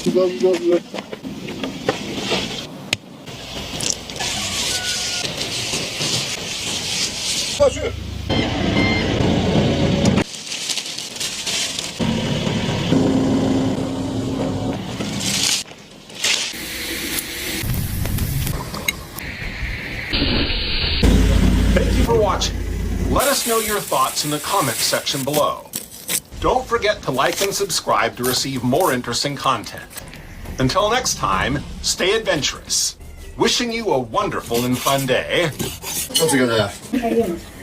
Güzel. Kaçıyor. Thank you for watching. Let us know your thoughts in the comments section below. Don't forget to like and subscribe to receive more interesting content. Until next time, stay adventurous. Wishing you a wonderful and fun day. What's it gonna have?